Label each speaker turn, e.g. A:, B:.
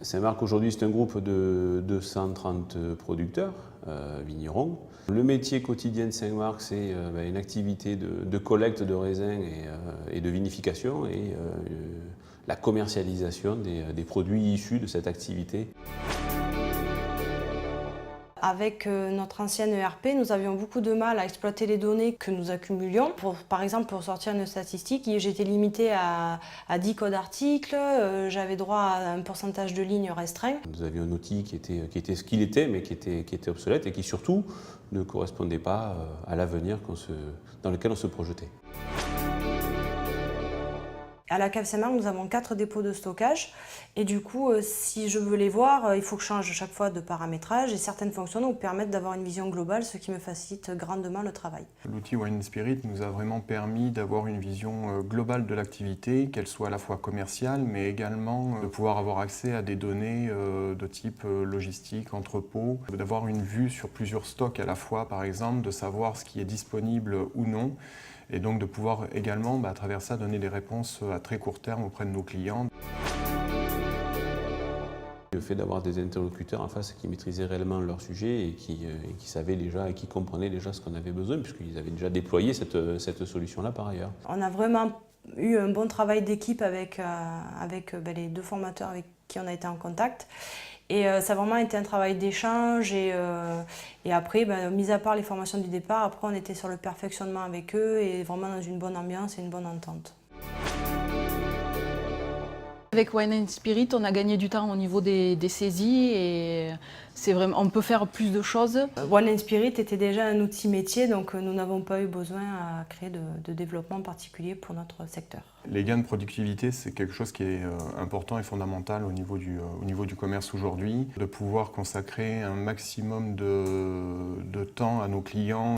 A: Saint-Marc aujourd'hui c'est un groupe de 230 producteurs vignerons. Le métier quotidien de Saint-Marc c'est une activité de collecte de raisins et de vinification et la commercialisation des produits issus de cette activité.
B: Avec notre ancienne ERP, nous avions beaucoup de mal à exploiter les données que nous accumulions. Par exemple, pour sortir une statistique, j'étais limitée à 10 codes articles, j'avais droit à un pourcentage de lignes restreint.
A: Nous avions un outil qui était ce qu'il était, mais qui était obsolète et qui surtout ne correspondait pas à l'avenir dans lequel on se projetait.
B: À la cave Saint-Marc, nous avons 4 dépôts de stockage et du coup, si je veux les voir, il faut que je change chaque fois de paramétrage et certaines fonctions nous permettent d'avoir une vision globale, ce qui me facilite grandement le travail.
C: L'outil Wine & Spirit nous a vraiment permis d'avoir une vision globale de l'activité, qu'elle soit à la fois commerciale, mais également de pouvoir avoir accès à des données de type logistique, entrepôt, d'avoir une vue sur plusieurs stocks à la fois, par exemple, de savoir ce qui est disponible ou non, et donc de pouvoir également, à travers ça, donner des réponses à très court terme auprès de nos clients.
A: Le fait d'avoir des interlocuteurs en face qui maîtrisaient réellement leur sujet et qui savaient déjà et qui comprenaient déjà ce qu'on avait besoin, puisqu'ils avaient déjà déployé cette solution-là par ailleurs.
B: On a vraiment eu un bon travail d'équipe avec les 2 formateurs avec qui on a été en contact. Et ça a vraiment été un travail d'échange et après, mis à part les formations du départ, après on était sur le perfectionnement avec eux et vraiment dans une bonne ambiance et une bonne entente.
D: Avec Wine & Spirit, on a gagné du temps au niveau des saisies et c'est vraiment, on peut faire plus de choses.
B: Wine & Spirit était déjà un outil métier, donc nous n'avons pas eu besoin à créer de développement particulier pour notre secteur.
C: Les gains de productivité, c'est quelque chose qui est important et fondamental au niveau du commerce aujourd'hui, de pouvoir consacrer un maximum de temps à nos clients.